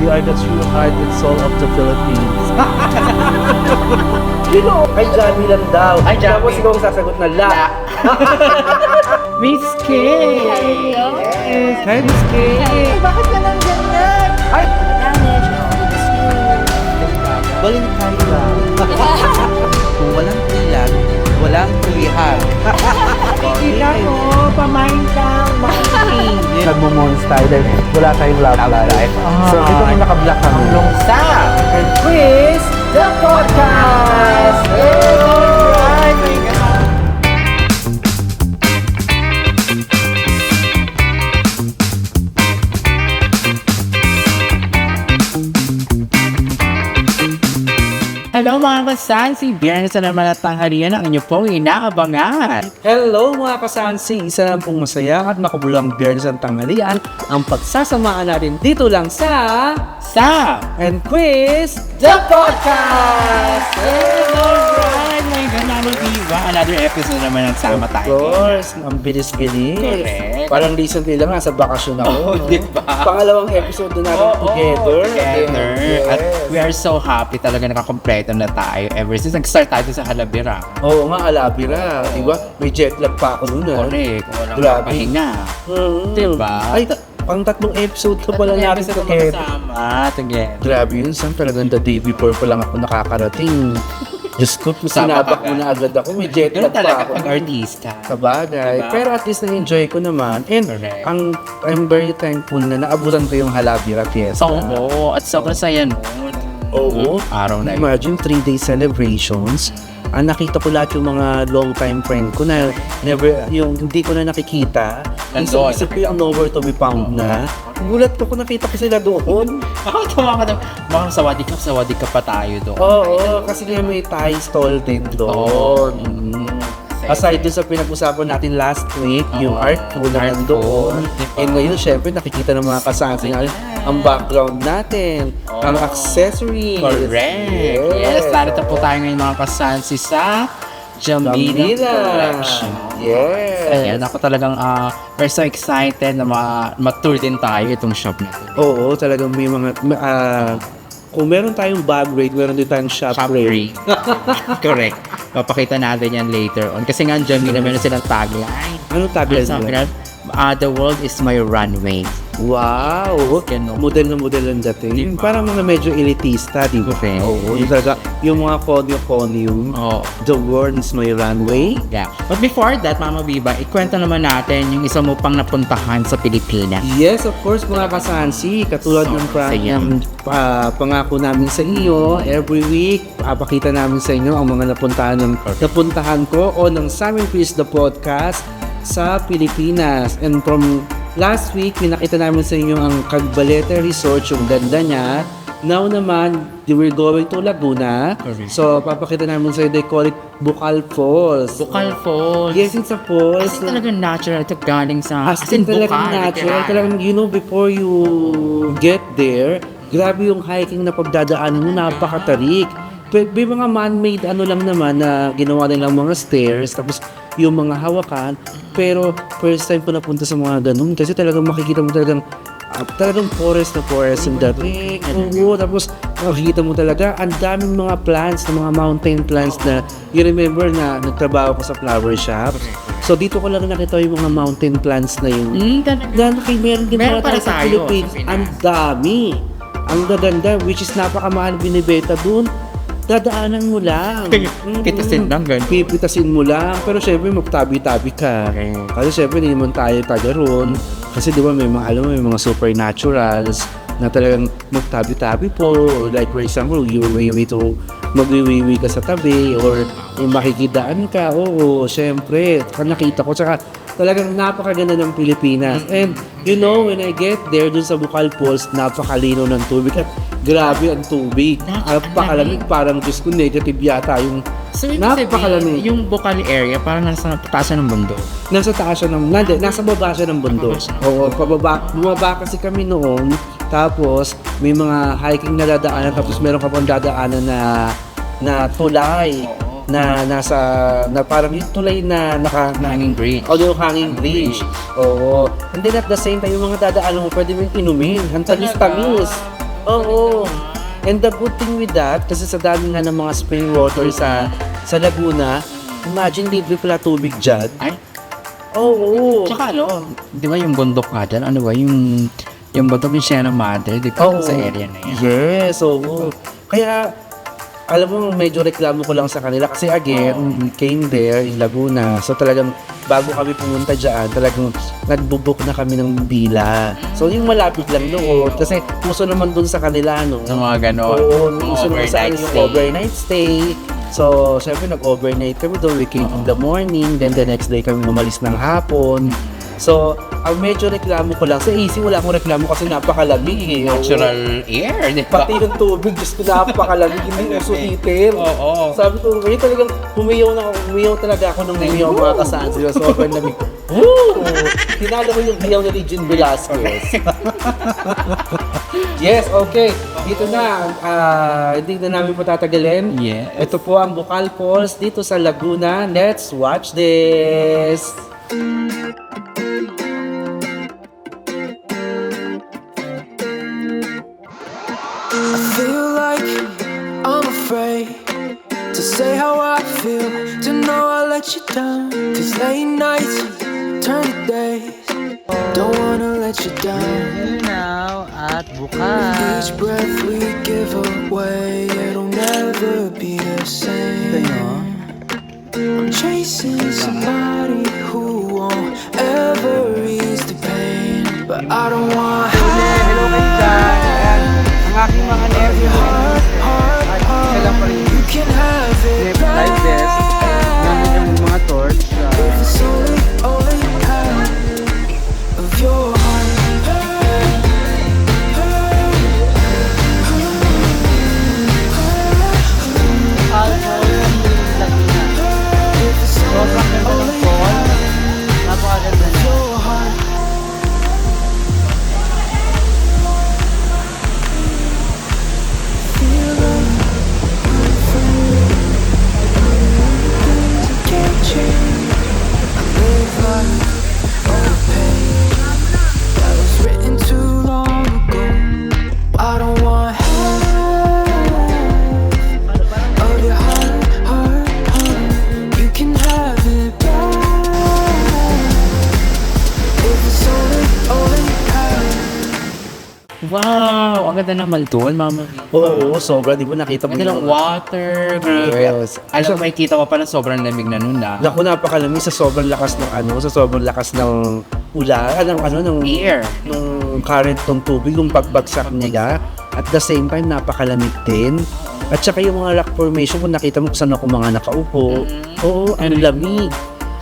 you are the true heart and soul of the Philippines. Kay Jamie lang daw. Ay, Jamie. Tapos ikaw ang sasagot na la. Miss K! Yes! Hi, Miss K! Bakit ka nang ganyan? Ay! Damage, Valentine lang. Kung walang ilan, walang tulihan. Kita mo, pamain ka, makiking. Nagmo-monster dahil wala tayong love life. So, ito yung naka-block kami. Lungsa and Chris, the podcast! Alright, my God! Hello mga kasansi! Biyernes na naman at tanghalian ang inyo pong inaabangan. Hello mga kasansi! Isa lang pong masaya at makabulang biyernes ang tanghalian ang pagsasamaan natin dito lang sa and Quiz the Podcast! Alright, my God, Mama Diva. Another episode naman ang sama Of tayo. course, ang bilis-bilis. Correct. Parang recently lang nasa bakasyon ako. Oh, no? diba? Pangalawang episode na natin together. Together. Yes. At we are so happy talaga nakakompleto na tayo ever since nag-start tayo sa Halabira. Oo nga, Alabira. Diba? May jet lag pa ako nun. Correct. Walang Grabe. pahinga. Diba? Ay, pang tatlong episode ka pala natin episode together. kasama together. Grabe yun, Sam. Talagang the day before pa lang ako nakakarating. Diyos ko, sinabak mo na agad ako. May jet Ganun lag pa talaga ako. pag artista. Sabagay. Diba? Pero at least na-enjoy ko naman. And Correct. I'm very thankful na naabutan ko yung Halabira Fiesta. Oo, at sobrang saya nun. Oo. Araw na yun. Imagine 3-day celebrations. Nakita ko lahat yung mga long time friend ko na never, yung hindi ko na nakikita. Nandun. Isip ko yung nowhere to be found na. Gulat ko kung nakita ko sila doon. Ako tawa ka na. Baka sawadi ka pa tayo doon. Oo, kasi nga may Thai stall din doon. Oo. Aside dun sa pinag-usapan natin last week, yung Oo. art pool na Art nandoon. pool, diba? And ngayon, syempre, nakikita ng mga kasama natin ang background natin, ang Oo. accessories. Correct. Yes, narito po tayo ngayon mga kasansi sa Jamila Jamila. Collection. Yes. Ayan, ako talagang we're so excited na ma-tour din tayo itong shop na ito. Oo, talagang may mga... kung meron tayong bag rate, meron din tayong shop rate. Correct. Papakita natin yan later on. Kasi nga, Jamila, meron silang tagline. Ano tagline Sabi nila? nila, the world is my runway. Wow! Ganun. Model na model ang dating. Yung parang mga medyo elitista, di ba? Correct. Oo, yung talaga, yung mga conyo-conyo. Oh, The world is my runway. yeah. But before that, Mama Biba, ikwento naman natin yung isa mo pang napuntahan sa Pilipinas. Yes, of course, mga kasansi. Katulad So, ng saya. pangako namin sa inyo, every week, papakita namin sa inyo ang mga napuntahan ko o ng Sam and Chris the Podcast sa Pilipinas. And from last week, pinakita namin sa inyo ang Cagbalete Resort, yung ganda niya. Now naman, we're going to Laguna. Correct. So, papakita namin sa inyo, they call it Bukal Falls. Bukal Falls. Yes, it's a falls. As in talagang natural ito galing sa... As in talagang Bukal, natural. literal. Talagang, you know, before you get there, grabe yung hiking na pagdadaanan mo, napakatarik. May mga man-made ano lang naman na ginawa nilang mga stairs, tapos yung mga hawakan. Pero first time ko napunta sa mga ganun kasi talagang makikita mo talagang forest na forest yung dating. Oo, tapos makikita mo talaga ang daming mga plants, na mga mountain plants na you remember na nagtrabaho ko sa flower shop. So dito ko lang nakita yung mga mountain plants na yun. Meron din Meron pala tayo pala sa tayo Philippines. sa Pinas. Ang dami. Ang gaganda, which is napakamahal binibenta dun. Dadaanan mo lang. Pitasin lang, ganun. Pipitasin mo lang. Pero syempre, magtabi-tabi ka. Kasi syempre, hindi naman tayo taga roon. Kasi di ba, may mga, alam mo, may mga supernaturals na talagang magtabi-tabi po. Like, for example, magwiwiwi ka sa tabi or makikidaan ka. Oo, syempre. Nakita ko. Tsaka, talagang napakaganda ng Pilipinas. And, you know, when I get there, dun sa Bukal Falls, napakalino ng tubig. At grabe ang tubig. Napakalamig. Parang Diyos ko, negative yata yung So, ibig napakalamig. sabihin, yung Bukal area, parang nasa taas ng bundok. Nasa taas siya ng, nasa baba siya ng bundok. Oo, bumaba kasi kami noon. Tapos, may mga hiking na dadaanan. Tapos, meron ka pang dadaanan na tulay. Na parang yung tulay na Hanging bridge. yung hanging bridge. Oo. And then at the same time, yung mga dadaanan mo, pwede mo yung inumin. Ang tamis-tamis. Oo. And the good thing with that, kasi sa dami nga ng mga spring water sa Laguna, imagine libre pala tubig dyan. Ay, Oo. tsaka di ba yung bundok nga dyan? Ano ba, yung bundok yung Sierra Madre, di ba? Oo. Sa area na yan. Yes, oo. Kaya, alam mo, medyo reklamo ko lang sa kanila kasi again, we came there in Laguna. So talagang bago kami pumunta dyan, talagang nagbubook na kami ng bila. So yung malapit lang doon. Kasi puso naman doon sa kanila, no? Sa mga ganon. Oo, puso naman sa Overnight kanila yung stay. overnight stay. So, syempre nag-overnight kami doon. We came in the morning, then the next day kami umalis ng hapon. So, ang medyo reklamo ko lang, sa AC wala akong reklamo kasi napakalamig eh. Natural air, di ba? Pati ng tubig, Diyos ko, napakalamig, hindi uso heater. Oo. Sabi ko, ngayon talagang humiyaw talaga ako nung humiyaw mga kasaan sila. Sobrang lamig. Woo! Tinalo ko yung hiyaw ni Regine Velasquez. Yes, okay. Dito na, hindi na namin patatagalin. Yes. Ito po ang Bukal Falls dito sa Laguna. Let's watch this. I feel like I'm afraid to say how I feel, to know I let you down. Cause late nights turn to days, don't wanna let you down. Now at Each breath we give away, it'll never be the same. I'm chasing somebody who won't ever ease the pain, but I don't want Hello kayo dyan. Ayan. Ang aking mga nephew. Sila pa rin. you can have it Live desk. Namin yung mga torch. if it's only all you have of your heart. If it's only all you have Napakaganda of na. your heart. Feel like I'm free. Things I can't change. I live life on a page that was written too long ago. I don't want half of your heart, heart, heart. You can have it back if it's only all you have. Wow, ang ganda naman doon, mama. Oo, sobra. Di ba nakita mo Ganda ng water, grabe. Yes. Alam, may kita ko pa na sobrang lamig na nun na. Naku, napakalamig sa sobrang lakas ng sa sobrang lakas ng ulan, ng Air. ng current ng tubig, yung pagbagsak nila. At the same time, napakalamig din. At saka yung mga rock formation, kung nakita mo kung saan ako mga nakaupo, oo, ang lamig.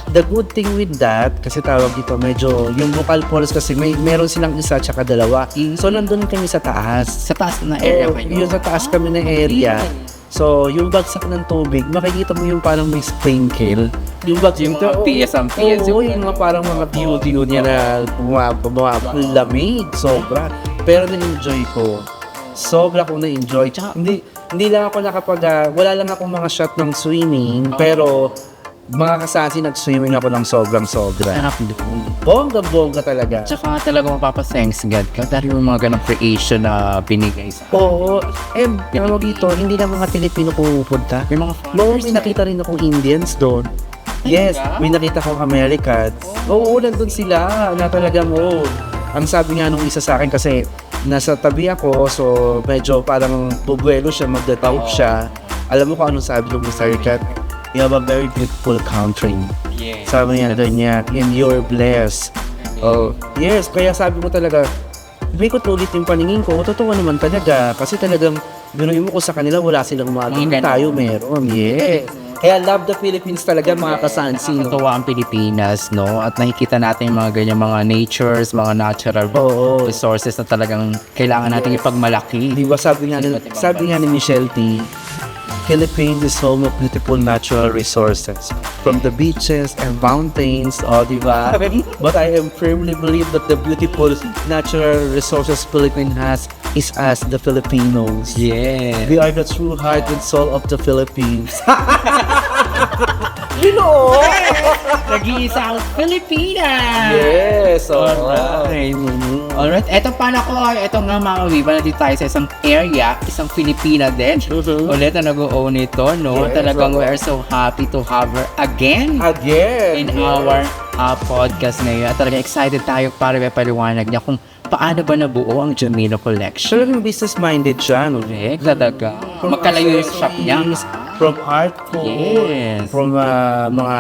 The good thing with that, kasi tawag dito, medyo, yung Bukal Falls kasi meron silang isa tsaka dalawa. So, nandun kami sa taas. Sa taas na area Oo, kayo. yung sa taas kami ng area. So, yung bagsak ng tubig, makikita mo yung parang may sprinkle. Yung bagsak Yung mga piyes ang piyes. Oo, yung mga parang mga view niya na lamig, sobra. Pero na-enjoy ko. Sobra ko na-enjoy. Tsaka, hindi lang ako wala lang ako mga shot ng swimming, pero mga kasasi nag-swimming ako ng sobrang-sobra. Sarap doon. Bongga-bongga talaga. Tsaka talaga mapapasengs God ka dahil yung mga ganong creation na binigay sa Oo. Tawag dito, hindi na mga Pilipino pupunta. may mga May nakita rin akong Indians doon. Yes, may nakita akong Americans. Oo, nandun sila na talagang ang sabi nga nung isa sa akin kasi nasa tabi ako, so medyo parang bubuelo siya, magdataop siya. Alam mo kung anong sabi nung Mr. Kat? You have a very beautiful country. Yeah. Sabi niya doon niya, and you're blessed. Oh, yes, kaya sabi ko talaga, may ko ulit yung paningin ko, totoo naman talaga. Kasi talagang, binuin mo ko sa kanila, wala silang mga tayo meron. Yes. Kaya love the Philippines talaga, mga kasansi. No? Natuwa ang Pilipinas, no? At nakikita natin yung mga ganyan mga natures, mga natural Oo. resources na talagang kailangan natin ipagmalaki. Di ba sabi nga ni Michelle T, Philippines is home of beautiful natural resources, from the beaches and mountains, di ba? But I am firmly believe that the beautiful natural resources Philippines has is us, the Filipinos. Yeah. We are the true heart and soul of the Philippines. Ginoo! Nag-iisang Filipina! Yes! Alright. Alright, eto pala ko, eto nga mga Viva, nandito tayo sa isang area, isang Filipina din. Ulit na nag-own ito, no? Yes, Talagang we are so happy to have her again Again! in our podcast ngayon. At talagang excited tayo para may paliwanag niya kung paano ba nabuo ang Jamila Collection. Talagang business-minded siya, no? Correct, talaga. Magkalayo yung shop niya. From art ko, Yes. from mga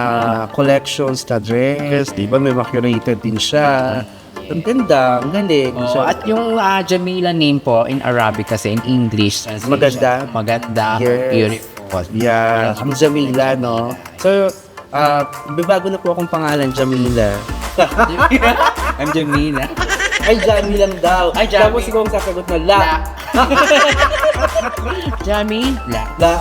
collections na dress, di ba may mga curated din siya. Ang ganda, ang galing. Oh, So, at yung Jamila name po in Arabic kasi in English translation. Maganda. Maganda. Yes. Beautiful. yeah, ang Jamila, no? So, bago na po akong pangalan, Jamila. I'm Jamila. Ay, Jami lang daw. Ay, Jami. Tapos ikaw ang sasagot na la. Jamila. La.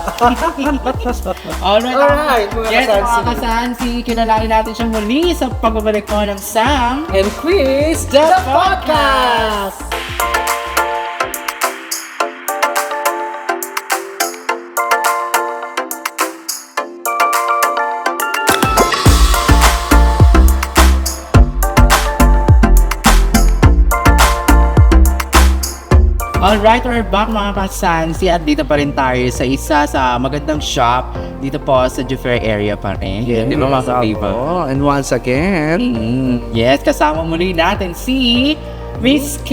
Alright, Alright, mga yes, kasansi. mga kasansi, kilalanin natin siyang muli sa pagbabalik ko ng Sam And Chris, the Podcast! Alright, we're back mga kasansi at dito pa rin tayo sa isa sa magandang shop dito po sa Jufre area pa rin. Di ba mga ka-Viva? Oh, and once again, Yes, kasama muli natin si Miss K!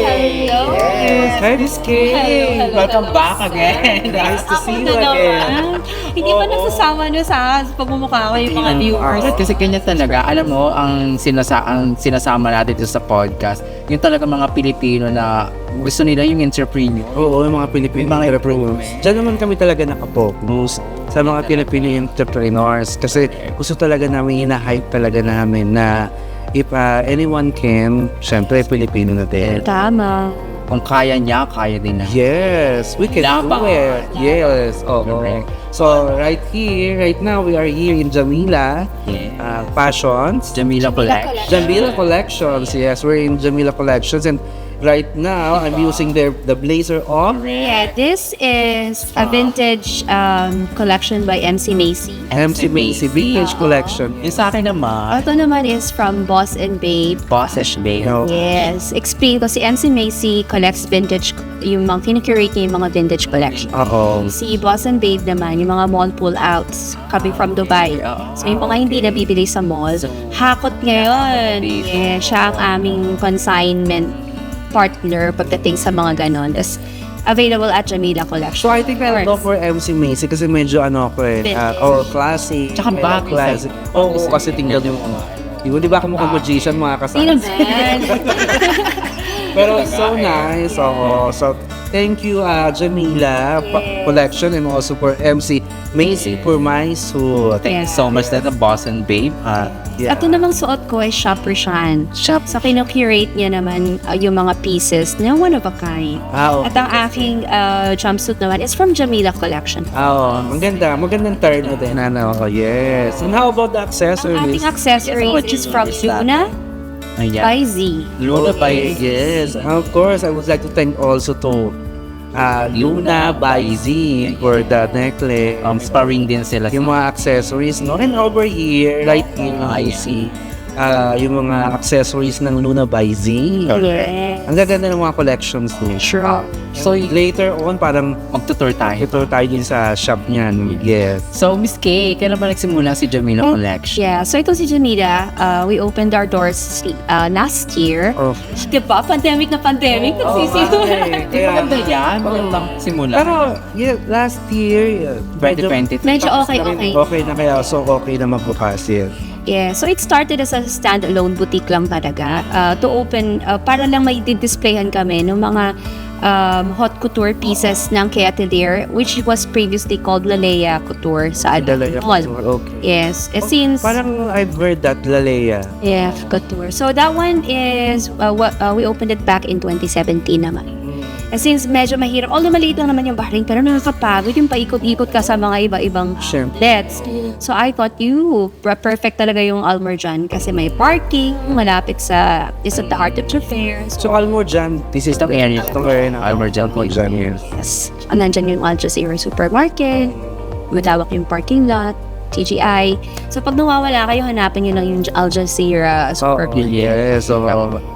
Hello! Yes! Hi, Miss K! Hello. Welcome back again! Nice to see you again! Hindi pa nagsasama nyo sa pagmumukha ko yung mga viewers. Kasi kanya talaga, alam mo, ang sinasama natin dito sa podcast, yung talaga mga Pilipino na gusto nila yung entrepreneur. oo, yung mga Pilipino Mga entrepreneurs. Diyan naman kami talaga nakapokus sa mga Filipino entrepreneurs kasi gusto talaga namin, hina-hype talaga namin na if anyone can, syempre Pilipino na din. Tama. Kung kaya niya, kaya din na. Yes, we can do Dapat. it. Yes, oo. Correct. So, right now, we are here in Jamila Fashions. Jamila Collection. Jamila Collections, yes, we're in Jamila Collections and right now, I'm using the blazer of Yeah, this is a vintage collection by MC Macy. MC Macy Vintage Collection. Yung sa akin naman, Ito naman is from Boss and Babe. Bosses Babe. You know, Yes, explain ko si MC Macy collects vintage, yung mga kinocurate niya yung mga vintage collection. Si Boss and Babe naman, yung mga mall pull-outs coming from Dubai. So yung mga hindi nabibili sa mall, hakot ngayon. Yeah, siya ang aming consignment partner pagdating sa mga ganon. That's available at Jamila Collection. So I think I'll go for MC Macy kasi medyo ako Vintage. or classic. Tsaka bagay. Classic. Oo, kasi tingnan yung di ba ako mukhang magician mga Sino kasama? man? Pero so nice. So thank you Jamila Collection and also for MC Macy for my suit. Thank you so much that the Boss and Babe. Yeah. Ito namang suot ko ay Shopper Shan. Shop. So, kinocurate niya naman yung mga pieces na one of a kind. At ang aking jumpsuit naman is from Jamila Collection. Ang ganda. Magandang turn na din. Yes. And how about the Ang accessories? ating accessories which is from Luna Ayan. by Z. Luna by Yes. Of course, I would like to thank also to Luna by Z for the necklace. Sparring din sila. Yung mga accessories, no? And over here, right here, I see yung mga accessories ng Luna by Z. Yeah. Ang gaganda ng mga collections niya. Sure. So, later on, parang Magtutour tayo. ito tayo din sa shop niya. Yes. So, Miss K, kailan ba nagsimula si Jamila Collection? Yeah, so ito si Jamila, we opened our doors last year. Oh. Diba? Pandemic na pandemic. Nagsisimula. Di ba ganda yan? Magandang simula. Pero, yeah, last year, 2020. Medyo okay. Okay na kaya. So, okay na magbukas yan. Yeah, so it started as a standalone boutique lang talaga to open, para lang may displayhan kami ng mga haute couture pieces ng Kay Atelier, which was previously called Lalea Couture sa Lalea mall. Couture, okay. Yes, since Parang I've heard that, Lalea. yeah, couture. So that one is we opened it back in 2017 naman. And since medyo mahirap, although maliit lang naman yung Bahrain, pero nakakapagod yung paikot-ikot ka sa mga iba-ibang Sure. outlets. So I thought perfect talaga yung Almorjan kasi may parking, malapit sa, is at the heart of the fairs. So, Almorjan, this is Itong area. Itong area na Almorjan po. Yes. Yes. Nandyan yung Al Jazeera Supermarket, matawak yung parking lot. TGI. So pag nawawala kayo, hanapin nyo lang yung Al Jazeera Super Yes. So,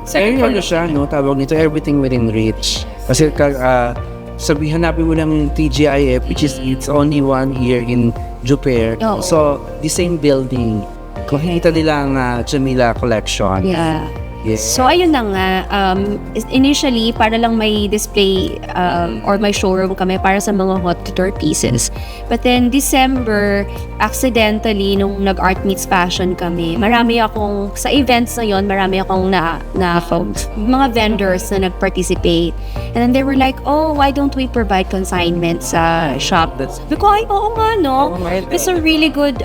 Second ano siya, no? Tawag nito, everything within reach. Kasi hanapin mo lang yung TGIF, which is it's only one here in Juper. Oo. So, the same building. Kung nakita nila ang Jamila Collection. Yeah. Yes. So, ayun na nga. Initially, para lang may display or may showroom kami para sa mga hot couture pieces. But then, December, accidentally, nung nag-art meets fashion kami, sa events na yon, marami akong mga vendors na nag-participate. And then they were like, oh, why don't we provide consignment sa shop? Sabi ko, ay, oo nga, no? It's a really good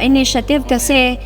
initiative kasi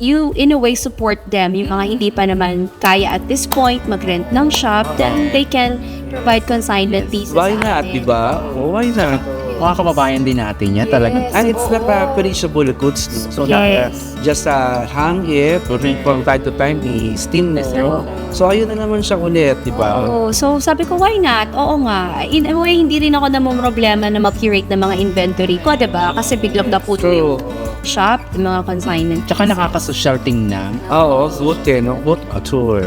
you in a way support them, yung mga hindi pa naman kaya at this point mag-rent ng shop, then they can provide consignment pieces. Why not, sa atin. diba? Oh, why not? Mga kababayan din natin yan talaga. And it's not perishable goods. So, Yes. just hang it, from time to time, i-steam mo. So, ayun na naman siya ulit, diba? Oo. So, sabi ko, why not? Oo nga. In a way, hindi rin ako problema na mag-curate ng mga inventory ko, diba? Kasi biglang naputo yung shop, yung mga consignment. Tsaka nakakasosyal tingnan. Oo, good eh, no? Good tour.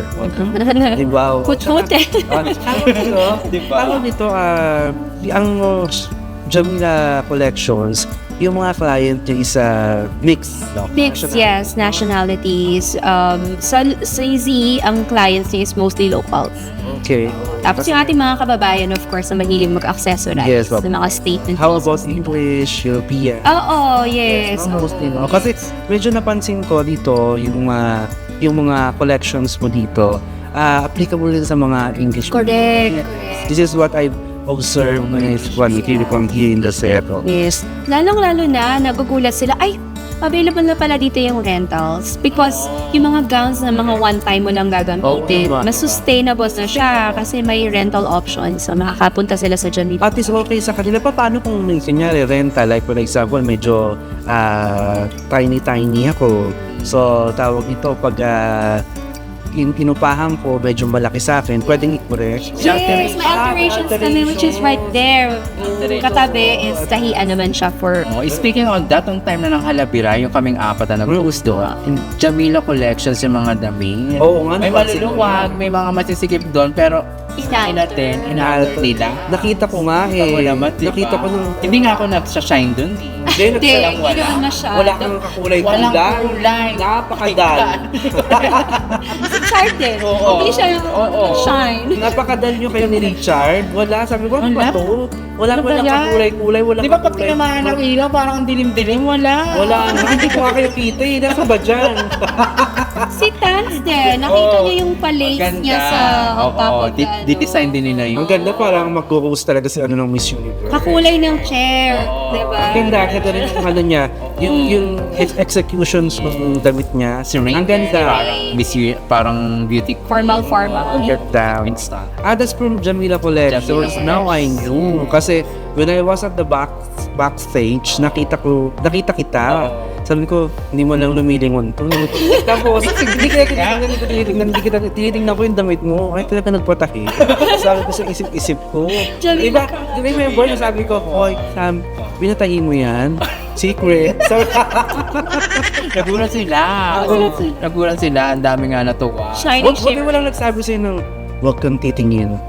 Diba? Kut-kut eh. Tawag nito, ang Jamila Collections, yung mga client niya is mix. Mix, yes, nationalities. Sa Z, ang clients niya is mostly local. Okay. Tapos yung ating mga kababayan, of course, na mahilig mag-accessorize Yes, sa mga statement How pieces. about English, European? Oo, yes. Mostly, no? Kasi medyo napansin ko dito, yung mga collections mo dito, applicable din sa mga English. Correct. This is what I've observed when it's from here in the Seattle. Yes. Lalong-lalo na, nagugulat sila, ay, available na pala dito yung rentals. Because yung mga gowns na mga one time mo lang gagamitin, Oo, mas sustainable na siya kasi may rental options. So, makakapunta sila sa Jamila. At is okay sa kanila. Paano kung may kunyari rental, like for example, medyo tiny ako. So, tawag ito pag inupahan ko, medyo malaki sa akin, pwedeng i-correct. Yes, may alterations kami which is right there. Katabi is tahian naman siya for... Oh, speaking on that, nung time na ng Halabira, yung kaming apat na nag-cruise doon, Jamila Collections yung mga damit. Oo nga, May napansin maluluwag, may mga masisikip doon, pero inatin, inalat nila. Nakita ko nga eh. Ako naman, diba? Nakita ko nung... Hindi nga ako nag-shine doon. Hindi, Hindi, Walang hindi naman masyado. wala kang kakulay-kulay. Walang kulay. Napakadal. Richard din. Oo. Hindi siya Oo. shine. Napakadal nyo kayo ni Richard. Wala, sabi ko, ano ba Wala. to? Walang Ano ba yan? kakulay-kulay, walang Di ba pag tinamaan ng ilaw, parang ang dilim-dilim, wala. Wala na, hindi ko nga kayo kita eh. Nasa ba dyan? Si Tans din. Nakita niyo yung palace niya sa on top of the, Di-design din nila yun. Ang ganda, parang mag-host talaga si ng Miss Universe. kakulay ng chair. Diba? Ang ganda, kasi rin yung ano niya, yung executions ng damit niya. Ang ganda. Parang beauty Formal. Get down. That's from Jamila Collections. Now I knew. Kasi when I was at the backstage, nakita kita. Sabi ko, hindi mo lang lumilingon to. Tapos, tinitingnan ko yung damit mo. Ay, talaga nagpatahi. Sabi ko sa isip-isip ko. Diba, remember na sabi ko, Hoy, Sam, binatahi mo yan? Secret. Nagulat sila. Nagulat sila. Ang dami nga natuwa. Shining Huwag ship. mo lang nagsabi sa'yo ng, huwag kang titingin.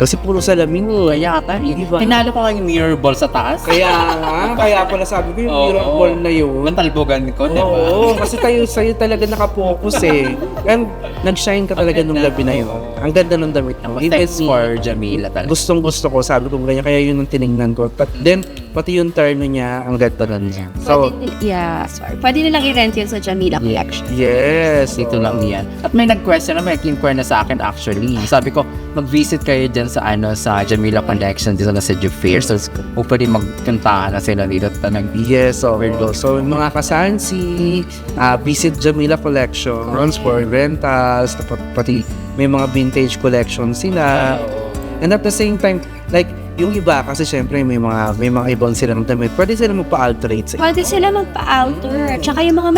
Kasi puro salamin. Kaya ata. Diba? Tinalo pa kayong mirror ball sa taas. Kaya pala sabi ko yung Oo. mirror ball na yun. Mantalbogan ko, di ba? Oo, kasi sa'yo talaga nakapokus eh. And nag-shine ka talaga nung gabi na yun. Ang ganda ng damit mo. Thanks for Jamila talaga. Gustong gusto ko, sabi ko ganyan, kaya yun ang tinignan ko. Then, pati yung terno niya, ang ganda na niya. So, Pwede nilang i-rent yun sa Jamila Collection. yes. Dito lang yan. At may nag-question na, may inquire na sa akin actually. Sabi ko, mag-visit kayo dyan sa Jamila Collection dito na sa Jufair. So, pwede magkantahan na sila dito. Yes, so mga kasansi, visit Jamila Collection, runs for rentals, pati may mga vintage collection sila. And at the same time, like, yung iba, kasi syempre may mga ibon sila ng damit, pwede sila magpa-alterate Pwede sila magpa-alter. Tsaka yung mga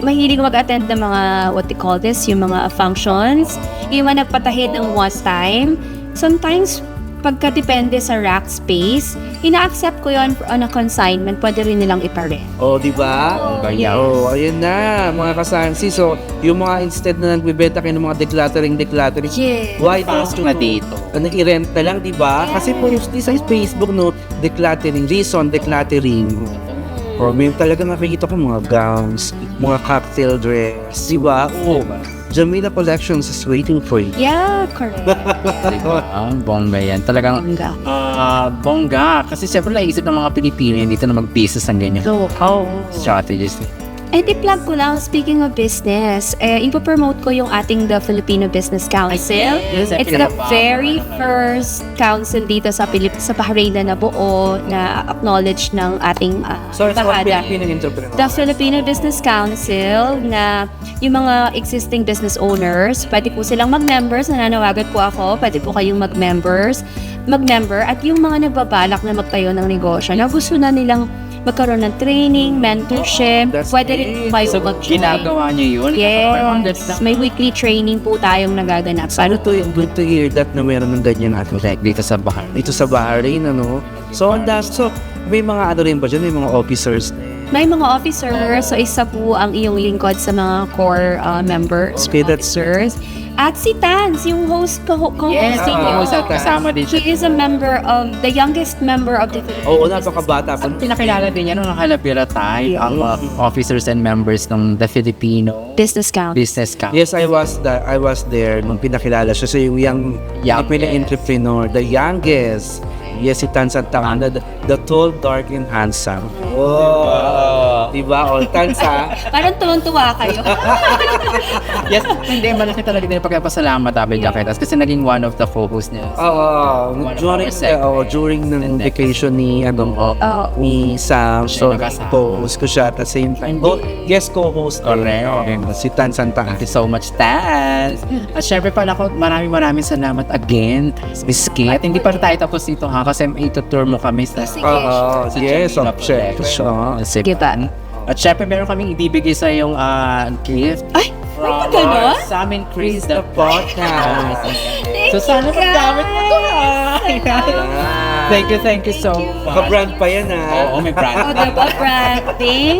mahilig mag-attend ng mga, what they call this, yung mga functions, yung mga nagpatahid ng one time. Sometimes, pagka-depende sa rack space, ina-accept ko yon on a consignment, pwede rin nilang iparent. Oh, di ba? Yes. Oh, ayun na, mga kasansi. So, yung mga instead na nagbibenta kayo ng mga decluttering, Yes. why don't Pasok you na dito. i-rent na lang, di ba? Kasi mostly sa Facebook, no, decluttering, reason, decluttering. Or may talaga nakikita ko mga gowns, mga cocktail dress, di ba? Oh, Jamila Collections is waiting for you. Yeah, correct. Diba? Bongga yan. Talagang Bongga. bongga. Kasi siyempre naisip ng mga Pilipino yan dito na mag-business ng ganyan. Strategies. I-plug ko lang, speaking of business, ipopromote ko yung ating The Filipino Business Council. Yes, It's the very first council dito sa Bahrain na nabuo, na acknowledge ng ating Sorry, sa bahada. Filipino entrepreneur. The Filipino Business Council, na yung mga existing business owners, pwede po silang mag-members, nananawagan po ako, pwede po kayong mag-member, at yung mga nagbabalak na magtayo ng negosyo, na gusto na nilang magkaroon ng training, mentorship, That's pwede rin kayo So, mag-join. ginagawa niyo yun? Yes, may weekly training po tayong nagaganap. Paano to yung good to hear that na meron ng ganyan natin? Correct. Dito sa bahar. Dito sa Bahrain, ano? So, may mga ano rin ba dyan? May mga officers. May mga officers, so isa po ang iyong lingkod sa mga core members, Okay, that's- officers. At si Tans, yung host, Yes, co-hosting oo, niyo. kasama din siya. He is a member of, the youngest member of the Filipino Oo, Business napakabata pa. Pinakilala din yan nung nakalabira tayo, ang mga officers and members ng The Filipino Business Council. Business Council. Yes, I was there nung pinakilala siya. So, yung Filipino entrepreneur, the youngest. Yes, si Tan Santana, the tall, dark, and handsome. Oh, diba? All Tansa. Parang tuwang-tuwa kayo. Yes, hindi, malaki talaga din yung pagkapasalamat Abel Jaquetas kasi naging one of the co-hosts niya. During ng vacation ni ni Sam, so Nagkasama. co-host ko siya at the same time. Guest co-host si Tan Santana. Thank you so much, Taz. At syempre pala ako, maraming salamat again, Miss Kate. At hindi pa tayo tapos dito ha, kasi itutour mo kami sa Yes, Jamila check. Collection. Sige ba? At syempre meron kaming ibibigay sa yung gift. Ay, may gano'n? Sa amin, Chris, the podcast. So Thank sana you, magdamit mo to ha. Thank you so much. Ka-brand pa yan Oo, may brand. O, diba, branding?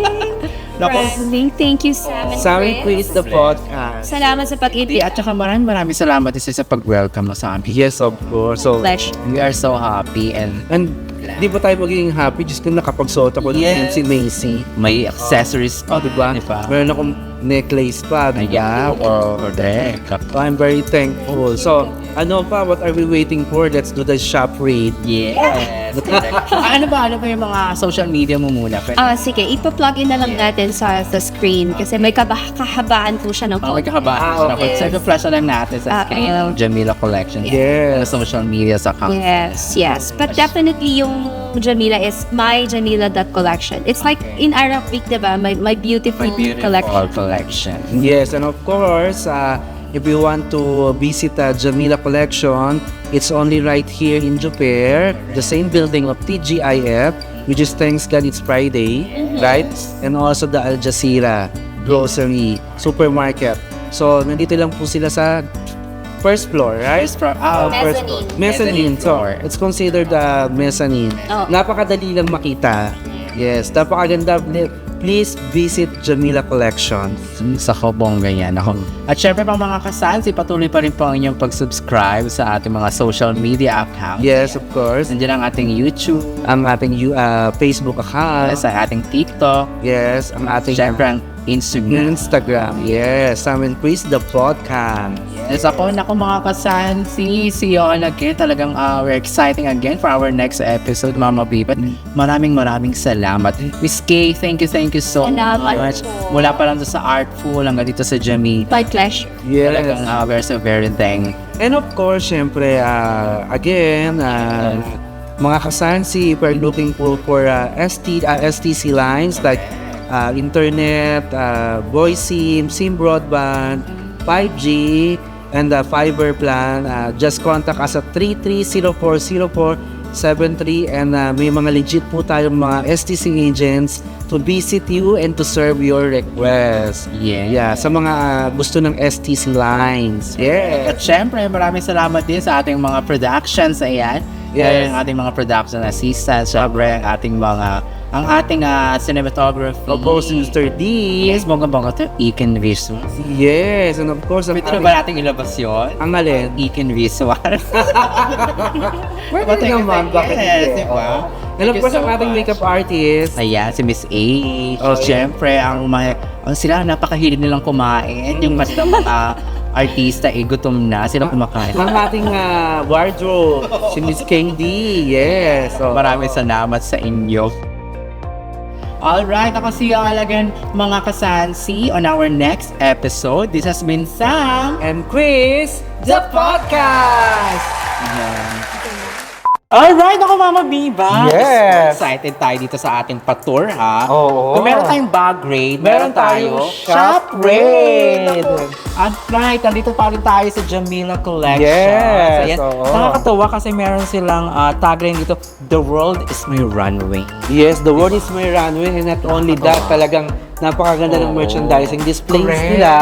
Branding. Thank you, Sam and Sa amin, Chris. Chris, the podcast. Salamat sa pag-ibig. At saka maraming salamat din sa pag-welcome mo sa amin. Yes, of course. So, Pleasure. We are so happy and di ba tayo magiging happy just kung nakapagsuot ako ng si Macy? may accessories pa, Diba? Diba? Meron akong necklace pa, diba? Correct. I'm very thankful. So, what are we waiting for? Let's do the shop raid. Yes. Correct. ano ba yung mga social media mo muna? Sige, ipa-plug in na lang natin sa screen kasi may kahabaan po siya ng May kakabaan. yes. So, i-flash na lang natin sa screen. Jamila Collection. Yes. Sa social media sa account. Yes. But definitely yung Jamila is myjamila.collection. It's like in Arabic, diba? My beautiful, collection. Yes, and of course, if you want to visit Jamila Collection, it's only right here in Jubair, the same building of TGIF, which is thanks God it's Friday, right? And also the Al Jazeera Grocery Supermarket. So, nandito lang po sila sa first floor, right? Mezzanine. Mezzanine. So, it's considered the mezzanine. Oh. Napakadali lang makita. Yes, napakaganda. Please visit Jamila Collection. Sa Kobong ganyan ako. At syempre pang mga kasansi, patuloy pa rin po ang inyong pag-subscribe sa ating mga social media account. Yes, of course. Nandiyan ang ating YouTube, Ang ating Facebook account. sa ating TikTok, Yes, ang ating syempre ang Instagram. Instagram. Yes, Sam and Chris the podcast. Yes, ako mga kasansi, see you all again. Talagang we're exciting again for our next episode, Mama B. But maraming salamat. Miss Kay, thank you so Salamat much. po. Mula pa lang sa Artful, hanggang dito sa Jamie. My pleasure. Talagang we're so very thankful. And of course, syempre, again, mga kasansi, if you're looking for STC lines like internet, voice SIM broadband, 5G, and the fiber plan, just contact us at 330404 0917-939-7273 and may mga legit po tayong mga STC agents to visit you and to serve your request. Yeah, sa mga gusto ng STC lines. At syempre, maraming salamat din sa ating mga productions. Ayan. Yes. Ang ating mga production assistants. Syempre, ang ating cinematography. Of si Mr. D. Yes, bongga-bongga to. Iken Visual. Yes, and of course, Pwede na ba nating ilabas yun? ang alin? Iken Visual. Pwede naman, bakit hindi? Diba? And of course, ang ating makeup artist. Ayan, si Miss A. Siyempre, sila napakahilig nilang kumain. Yung mas mga artista, gutom na. Sila kumakain. Ang ating wardrobe, si Miss Candy. Yes. So, Maraming salamat sa inyo. Alright, ako si again mga kasansi on our next episode. This has been Sam. and Chris, the podcast! Alright, ako Mama Biba. Yes. So excited tayo dito sa ating pa-tour, ha? Oo. Kung meron tayong bag raid, Meron tayong shop raid. At right, nandito pa rin tayo sa Jamila Collection. Yes, Ayan. oo. Nakakatawa kasi meron silang tagline dito, The World is My Runway. Yes, the world is my runway and not only that, talagang napakaganda ng merchandising displays Correct. nila,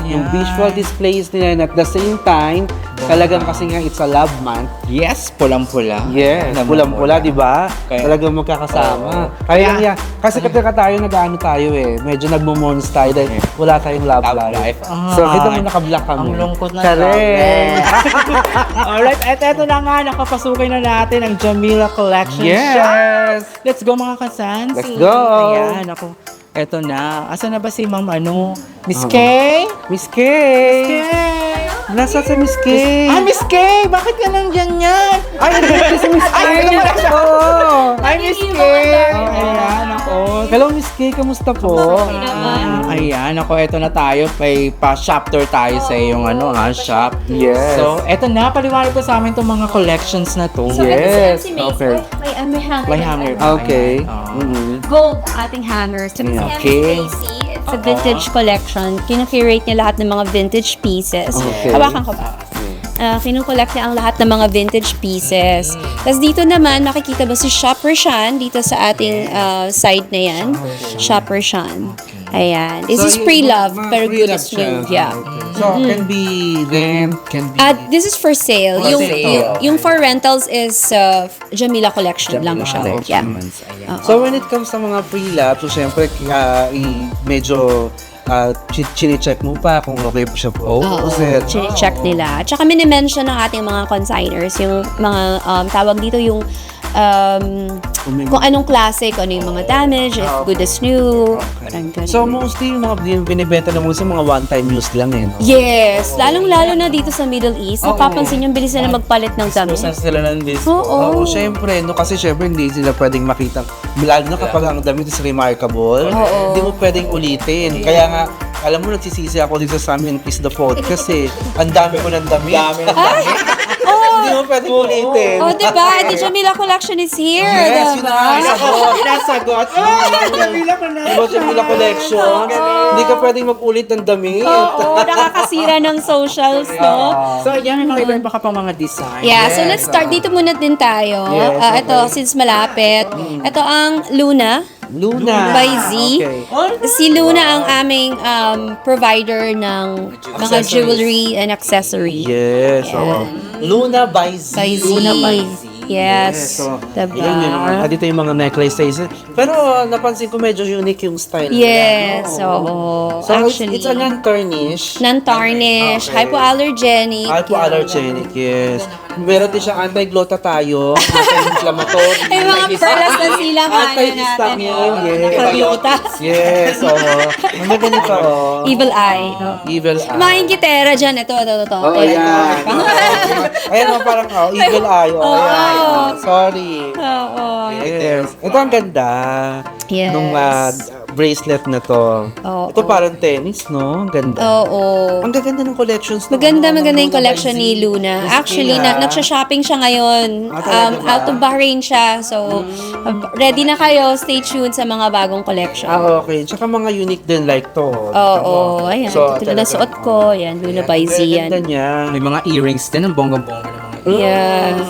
yung Yeah. visual displays nila, and at the same time, talagang kasi nga it's a love month. Yes, pulang-pula. Yes, pulang-pula, di ba? Kaya- Talagang magkakasama. Kaya, kasi kapag tayo nag-ano tayo medyo nagmo-mons tayo dahil wala tayong love life. So, kita mo naka-block kami. Ang lungkot na Correct. Alright, at eto na nga, nakapasukay na natin ang Jamila Collection Yes. Shop. Let's go mga kasansi. Let's go. Ayan, ako. Eto na. Asa na ba si Ma'am Miss Kay? Miss Kay! Kay! Nasa sa Miss Kay? Miss Kay! Bakit ka nandyan yan? Ay, ito si Miss Kay! Ay, ito pala siya. Oo. Ay, Miss Kay! Ayan, ako. Hello, Miss Kay. Kamusta po? Ayan, ako, eto na tayo. May pa-shop tour tayo sa iyong shop. Yes. So, eto na, paliwanag ko sa amin itong mga collections na to. So, Yes, ito si MC okay. May hanger. May hanger. Okay. Ayan. Mhm. Gold ating hanger. So, Yeah. Okay. It's a vintage collection. Kino-curate niya lahat ng mga vintage pieces. Okay. Hawakan ko ba? Kinukolect niya ang lahat ng mga vintage pieces. Tapos dito naman, makikita mo si Shopper Shan dito sa ating side na yan. Shopper Shan. Ayan. This is pre-love, pero good as new. Yeah. So, can be rent, can be... This is for sale. For Yung, sale. yung for rentals is Jamila Collection lang siya. Yeah. So, when it comes sa mga pre-lab, so, syempre, medyo chine-check mo pa kung okay pa siya po. Oo, Kasi, check nila. Tsaka mini-mention ng ating mga consigners, yung mga tawag dito yung kung anong klase, kung ano yung mga damage, if good as new. Parang ganun. so, mostly yung mga binibenta na sa mga one-time use lang no? Yes, lalong-lalo na dito sa Middle East, napapansin yung bilis na magpalit ng damit. sila ng business. Oo, Oo. syempre, no? Kasi syempre hindi sila pwedeng makita. Lalo na kapag ang damit is remarkable, hindi mo pwedeng ulitin. Kaya nga, alam mo, nagsisisi ako dito sa amin Kiss the Pod kasi ang dami ko ng damit. Hindi mo pwedeng ulitin. Oh, diba? The Jamila Collection is here. Yes, yun diba? na nga. Nasagot. Diba siya Mila Collection? Hindi ka pwedeng mag-ulit ng damit. Oo, nakakasira ng socials, no? So, yan, may mga iba ka pang mga design. Yeah, so let's start. Dito muna din tayo. Yes, Ito, since malapit. Ito ang Luna Luna. by Z. Okay. Si Luna ang aming provider ng mga jewelry and accessory. Yes. oo. Luna by Z. By Z. Luna by Z. Yes. So, Diba? yun yung mga, dito yung mga necklaces. Pero napansin ko medyo unique yung style. Yes. nila, Oo. no? So, Actually. it's a non-tarnish. Non-tarnish, Okay. hypoallergenic. Hypoallergenic, yes. Meron din siyang anti-glutathione, anti-inflammatory. Ay, mga pearls na sila Anti-histamine, yes. Kalutas. Yes, oo. Ano ganito, oh. Evil eye. No? Evil eye. Mga ingitera dyan. Ito. Oo, yan. Ayan, oh, parang, evil eye. Oh, ayan. Sorry. Oo. Yes. Ito ang ganda. Yes. Nung bracelet na to. Oo. Ito parang tennis, no? Ang ganda. Oo. Ang gaganda ng collections. Maganda ng yung Luna collection by Z. ni Luna. Miss Actually, Kaya. nagsha-shopping siya ngayon. Talaga ba? Out of Bahrain siya. So, ready na kayo. Stay tuned sa mga bagong collection. Okay. Tsaka mga unique din like to. Oo. Ayan. So, Ito na talaga. suot ko. Yan. Luna by Z yan. Ganda niya. May mga earrings din, ang bongga-bongga ng mga Yes.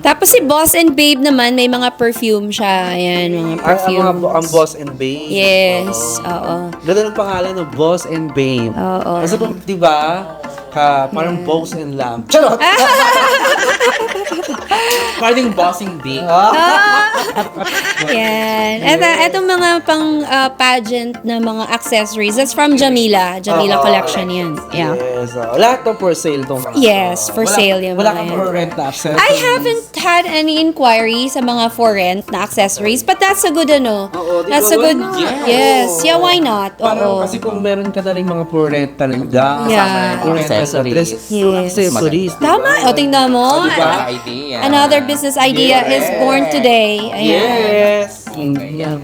Tapos si Boss and Babe naman, may mga perfume siya. Ayan, mga perfume. Ang Boss and Babe. Yes, oo. Ganda ng pangalan ng Boss and Babe. Oo. Kasi kung, di ba, parang Boss and Lamb. Charot! Parang bossing big. Yan. Etong mga pageant na mga accessories, that's from Jamila. Jamila collection yan. Yeah. Yes. Lahat to for sale to. Yes, for sale yung Wala mga kang yan. for rent na access. I haven't had any inquiry sa mga for rent na accessories, but that's a good Oo, di that's ba? a good, Yes. yeah, why not? Parang Oo. kasi kung meron ka na rin mga for rent talaga. Yeah. For rent Accessories. Accessories. Tama, o tingnan mo. Diba? Idea. Another business idea is born today. Ayan. Yes.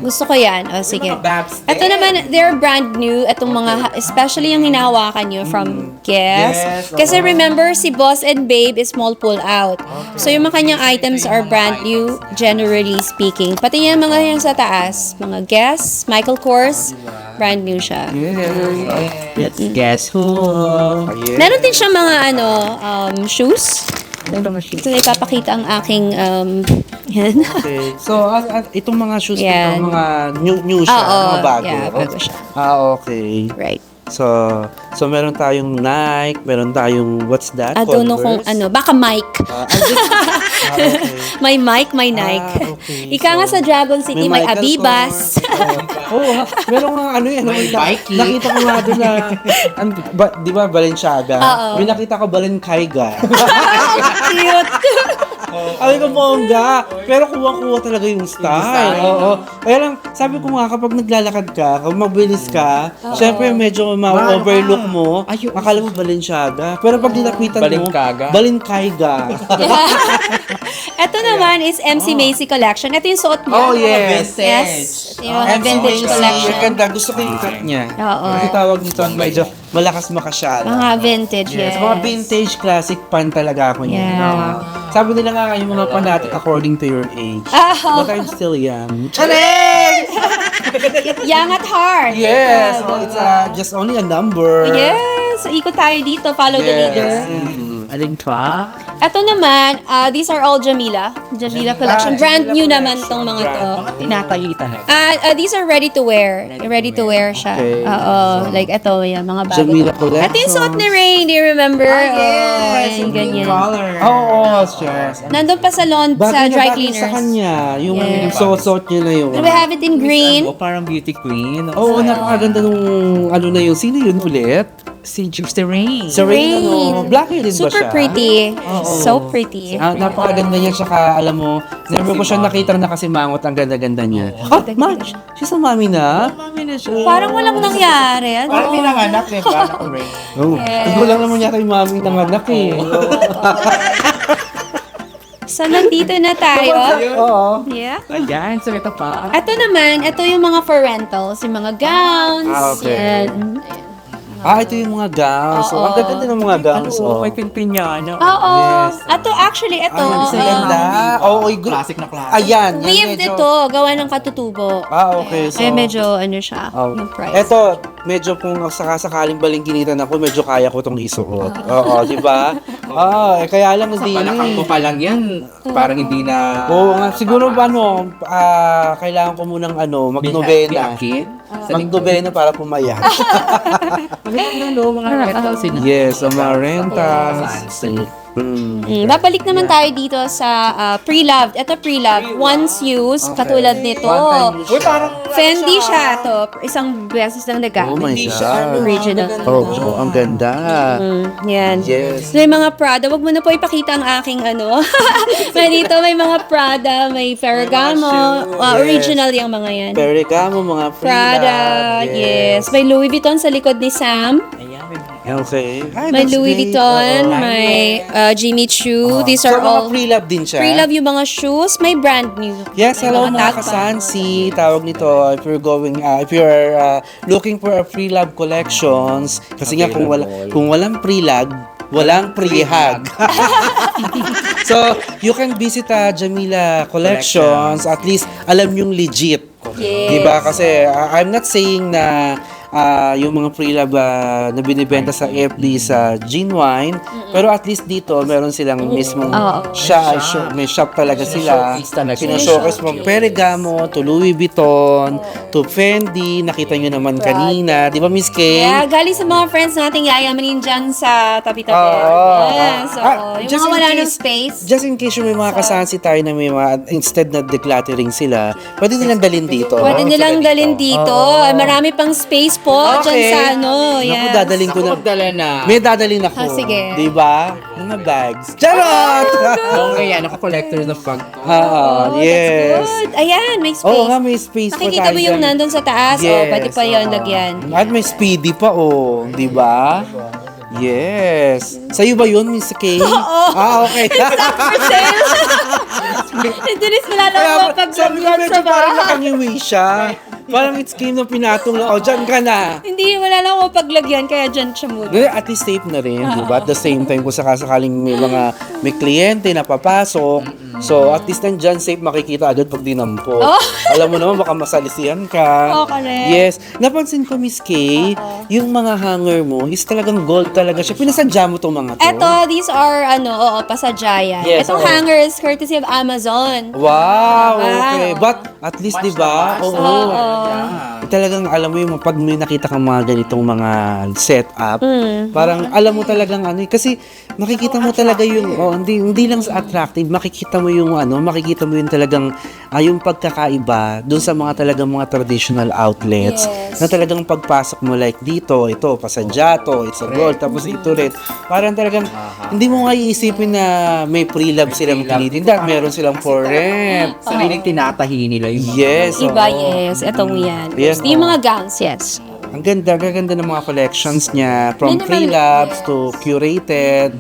Gusto ko yan. O, sige. Babs. Ito naman, they're brand new. Itong mga, especially yung hinahawakan nyo from Guess. Yes, Kasi remember, si Boss and Babe is small pull out. So, yung mga kanyang items are brand new, generally speaking. Pati yung mga yan sa taas. Mga Guess, Michael Kors, brand new siya. Let's guess who. Meron din siya mga shoes. Ito na ipapakita ang aking yan. Okay. So, itong mga shoes Yan. dito, mga new siya, Oo, mga bago. yeah, bago siya. Okay. Right. So meron tayong Nike, meron tayong, what's that? I don't know kung Converse? baka Mike. Okay. May Mike, may Nike. Okay. Ika nga sa Dragon City, may Michael Abibas. Oo, meron nga May Nike. Nakita ko nga doon na, di ba, Balenciaga? Oo. May nakita ko Balenciaga. Cute. Sabi ko, bongga. Pero kuha-kuha talaga yung style. Oo. Kaya lang, sabi ko nga, kapag naglalakad ka, kung mabilis ka, syempre medyo ma-overlook mo, akala mo Balenciaga. Pero pag nilapitan mo, Balincaaga. Balincaaga. Ito naman is MC Macy Collection. Ito yung suot niya. Oh, yes. Yes. Ito yung mga vintage collection. Ang ganda. Gusto ko yung cut niya. Oo. Ang tawag nito, medyo malakas makasyala. Mga vintage, yes. Mga vintage classic pan talaga ako niya. Yeah. Sabi nila nga yung mga fanatic according to your age. Oh. But I'm still young. Young at heart. Yes. So it's just only a number. Yes. So, ikot tayo dito. Follow the leader. Aling twa? Ito naman, these are all Jamila. Jamila collection. Brand new naman tong mga to. Tinatayitan. These are ready to wear. Ready to wear siya. Okay. Oo. Like ito, yan, mga bago. Jamila collection. Ito yung suot ni Rain. Do you remember? Yes. Oh, ganyan. Oo, yes. Nandun pa sa sa dry cleaners. Sa kanya, yung Yes. suot niya na yun. And we have it in green. Parang beauty queen. Oo, napakaganda nung ano na yun. Sino yun ulit? Si Gypsy Rain. Sa Rain, ano? Black din ba siya? Super pretty. So pretty. Napakaganda niya, tsaka alam mo, never ko siya nakita na nakasimangot, ang ganda-ganda niya. Ah, March! She's a mommy na? Mami na siya. Parang walang nangyari. Ano? Parang pinanganak eh. Parang Rain. Oo. Ito lang naman yata yung mommy ng anak eh. So, nandito na tayo. Oo. Yeah. Ayan, so ito pa. Ito naman, ito yung mga for rentals, yung mga gowns. Ah, okay. Yan. Ito yung mga gowns. So, ang ganda ng mga gowns. Oo, may pinpinyana. Oo. Ito, actually, ito. Ang ganda. Oo, Classic na classic. Ayan. yan Weaved medyo- ito, gawa ng katutubo. Okay. So, Ay, medyo, ano siya, Oh. yung price. Eto, medyo kung sakasakaling balingkinitan ako, medyo kaya ko itong isuot. Oo, di ba? Kaya lang hindi Palakang ko pa lang yan. Parang hindi na... Oo nga, siguro ba kailangan ko munang magnovena. Magnovena para pumayat. Mga rentals. Yes, sa mga rentals. Babalik naman tayo dito sa pre-loved. Ito pre-loved. Once used, katulad nito. Uy, parang... Fendi siya to. Isang beses lang nagamit. Oh my God. Original. Oh, ang ganda. Yan. Yes. May mga Prada. Wag mo na po ipakita ang aking may dito may mga Prada, may Ferragamo. Yes. Original yung mga yan. Perigamo, mga Prada. Yes. May Louis Vuitton sa likod ni Sam. Okay. Ay, May that's Louis great. Vuitton. Oo. May Jimmy Choo. These So, are mga all pre-love din siya? pre-love yung mga shoes. May brand new. Yes, May hello mga tag pa. kasansi. Tawag nito, if you're looking for a pre-love collections, kasi nga kung walang pre-love, walang pre-hug. So, you can visit Jamila Collections, at least alam yung legit. Yes. Diba? Kasi I'm not saying na yung mga pre-love na binibenta sa FB sa Genuine. Pero at least dito, meron silang mismong may shop talaga sila. Sinashowcase mo Ferragamo, to Louis Vuitton, to Fendi. Nakita nyo naman kanina. Di ba, Miss Kay? Kaya galing sa mga friends nating yayamanin dyan sa tabi-tabi. So, yung just mga in wala ng case- space. Just in case yung may mga kasansi tayo na may mga, instead na decluttering sila, pwede nilang dalhin dito. Pwede nilang dalhin dito. Marami pang space po dyan sa ano. Naku, Yes. dadalhin ko na. Magdala na. May dadalhin ako. Sige. Di ba? Mga bags. Charot! Oo, ngayon, ako collector ng bag. Yes. Good. Ayan, may space. Oo nga, may space pa Nakikita tayo mo yung dyan. nandun sa taas. Pwede pa yun lagyan. At may speedy pa, di ba? Yes. Sa'yo ba yun, Miss Kay? Okay. Hindi rin wala lang Kaya, mo pag sabi ko, medyo parang nakangiwi siya. Parang it's game na pinatong lang. O, dyan ka na. Hindi, wala lang ako paglagyan, kaya dyan siya muna. Ngayon, at least safe na rin, di ba? At the same time, kung sakasakaling may kliyente na papasok, so at least nandyan safe makikita agad pag dinampo. Alam mo naman, baka masalisihan ka. Correct. Yes. Napansin ko, Miss Kay, yung mga hanger mo is talagang gold talaga siya. Pinasadya mo tong mga to. Eto, these are, pasadya yan. Yes, Itong oo. hanger is courtesy of Amazon. Wow, okay. But at least, di ba? Oo. Oo. Talagang alam mo yung pag may nakita kang mga ganitong mga setup, parang alam mo talagang ano, kasi makikita mo talaga yung hindi lang sa attractive, makikita mo yung talagang yung pagkakaiba doon sa mga talagang mga traditional outlets na talagang pagpasok mo like dito, ito pasadya to, it's a gold, tapos ito red. Parang talagang hindi mo nga iisipin na may pre-love silang tinitinda, meron silang for rent. Sariling tinatahi nila yung Yes. Iba, oo. yes. Etong yan. Yes, Yung mga gowns, yes. Ang ganda ng mga collections niya. From Minimal- pre-labs to curated.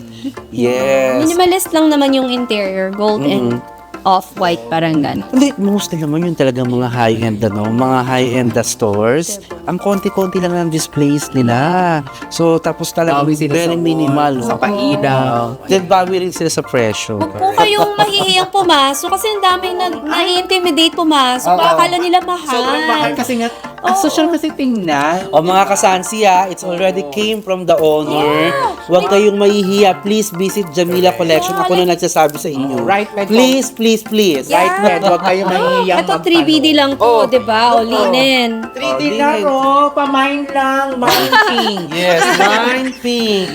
Yes. Minimalist lang naman yung interior. Gold and off-white, parang gan. Hindi, mostly naman yung talagang mga high-end, mga high-end stores. Ang konti-konti lang ang displays nila. So, tapos talagang Bawi sila very sa minimal. sa pailaw. Then, bawi rin sila sa presyo. Huwag po kayong mahihiyang pumasok kasi ang daming na-intimidate pumasok. Akala nila mahal. Sobrang mahal kasi nga, ang social kasi tingnan. O mga kasansi it's already came from the owner. Huwag kayong mahihiya. Please visit Jamila Collection. Ako na nagsasabi sa inyo. Right, Med. Please, please, please. Right, Med. Huwag kayo mahihiyang Ito 3BD lang to, di ba? O linen. 3D na ro, pamain lang, minding. Yes, mine pink.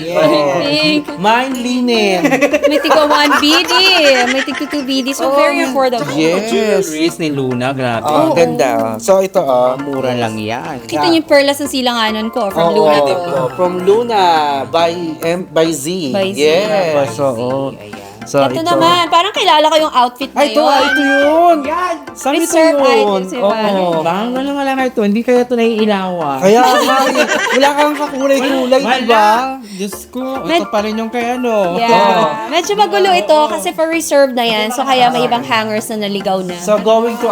Pink. Mine linen. May tiga 1BD. May tiga 2BD. So, very affordable. Yes. Jewelries ni Luna, grabe. Oh, ganda. So, ito, Mura lang yan. Kita niyo yung perlas ng silanganan ko from Luna to. From Luna by Z. By Z. Yes. So, Ito naman, parang kilala ko yung outfit na Ay, ito yun. yun. Saan ito Reserve yun? items, Ivana. Baka nga lang ito, hindi kaya ito naiilawan. Kaya nga, wala kang kakulay-kulay, diba? Diyos ko, ito pa rin yung kay ano. Yeah. Medyo magulo ito kasi for reserve na yan. So, kaya may ibang hangers na naligaw na. So, going to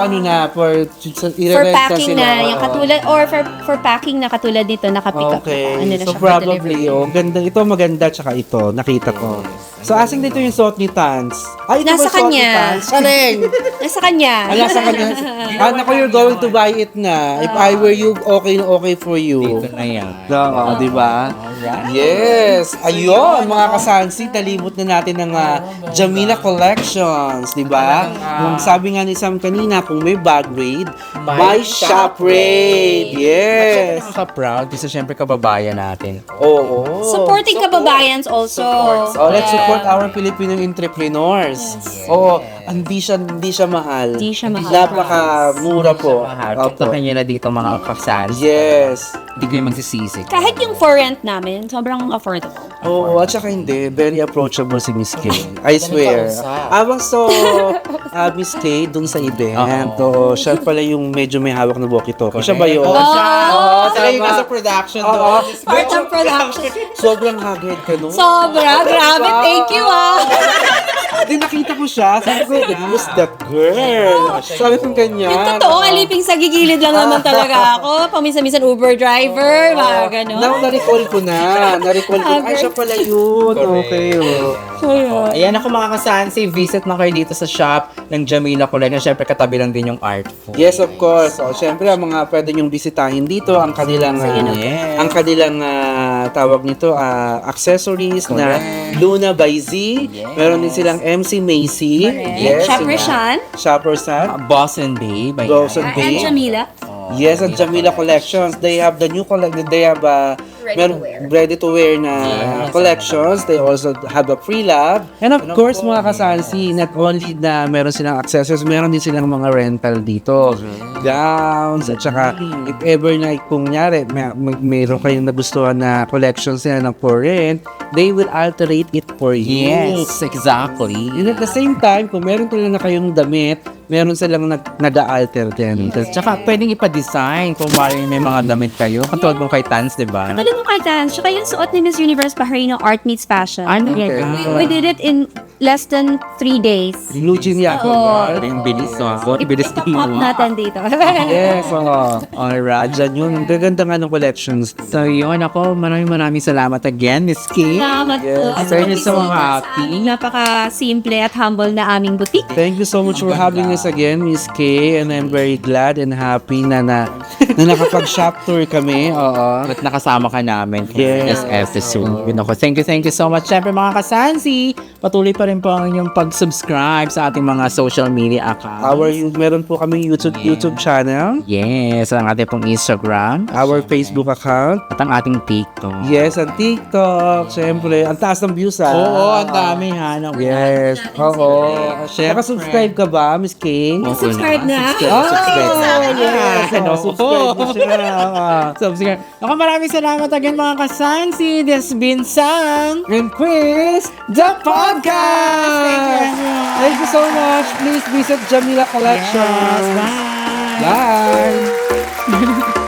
For packing na, yung katulad, or for packing na katulad nito, nakapick up. Okay. Ano na So, siya for probably, delivery. ganda. Ito maganda, tsaka ito. Nakita ko. So, asing dito yung suot ni Tans. Ay, ito Nasa ba suot ni kanya. Tans? Kareng! Nasa kanya. Nasa kanya. Anak ko, you're going to buy it na. If I were you, okay na okay for you. Ito na yan. Oo, di ba? Yes. Ayun, mga kasansi, talibot na natin ng Jamila Collections, di ba? Kung sabi nga ni Sam kanina, kung may bag raid, buy shop raid. Yes. Nakaka-proud kasi syempre kababayan natin. Oo. Supporting kababayans also. Oh, let's support our Filipino entrepreneurs. Oo, hindi siya mahal. Hindi siya mahal. Napakamura po. Opo. Opo. Kanya na dito mga kasal. Yes. Hindi kayo magsisisi. Kahit yung for rent namin, sobrang affordable. Oo, at saka hindi. Very approachable si Miss Kay. I swear. I was so Miss Kay dun sa event. Oo, siya pala yung medyo may hawak na walkie-talkie. Siya ba yun? Oh, Talaga tama. sa production Oo. part ng production. Sobrang hagad ka nun. Sobra, grabe. Thank you, Hindi, nakita ko siya. Sabi ko, who's that girl? Sabi ko ganyan. Yung totoo, aliping sa gigilid lang naman talaga ako. Paminsan-minsan Uber driver, mga gano'n. Now, na-recall ko na. Na-recall ko na. Ay, siya pala yun. Okay, Ayan ako mga kasansi, visit na kayo dito sa shop ng Jamila Collection. Siyempre katabi lang din yung Artful. Yes, of course. So, syempre, ang mga pwede nyong bisitahin dito, ang kanilang, Yes. ang kanilang tawag nito, accessories na Luna by Z. Meron din silang MC Macy. Yes. Shopper Shan. Shopper San. Boss and Babe. ayan. Boss and And Babe. Jamila. Yes, at Jamila Collections. They have the new collection. They have ready-to-wear na collections. They also have a pre-lab. And of course, mga kasansi, not only na meron silang accessories, meron din silang mga rental dito. Gowns, at saka if ever na kung nyari, mayroon kayong nagustuhan na collections nila ng for rent, they will alterate it for you. Yes, exactly. And at the same time, kung meron talaga na kayong damit, meron silang nag-alter din. Tsaka pwedeng ipa-design kung may mga damit kayo. Katulad mo kay Tans, di ba? Tulad mo kay Dan, tsaka yung suot ni Miss Universe Bahrain ng Art Meets Fashion. Ano We did it in less than 3 days. Blue jean Jacob. Yung bilis, no? Bilis Ito pop natin dito. Yes, alright. Diyan yun. Ang gaganda nga ng collections. So yun, ako, maraming salamat again, Miss Kay. Salamat po. So you're so happy. Napaka-simple at humble na aming boutique. Thank you so much for having us again, Miss Kay. And I'm very glad and happy na nakapag-shop tour kami. Oo. At nakasama ka namin Yes. this episode. Yun ako. Thank you so much. Siyempre mga kasansi, patuloy pa rin po ang inyong pag-subscribe sa ating mga social media accounts. Meron po kami YouTube channel. Yes, ang ating pong Instagram. Our Facebook account. At ang ating TikTok. Yes, ang TikTok. Siyempre, ang taas ng views Oo, ang dami ha. Yes. Oo. Nakasubscribe ka ba, Miss Kay? Subscribe na. Yes. Subscribe na siya. Subscribe. Ako maraming salamat again mga kasansi. This has been Sang. And Chris, the podcast! Thank you so much. Please visit Jamila Collection. Yes, bye. Bye.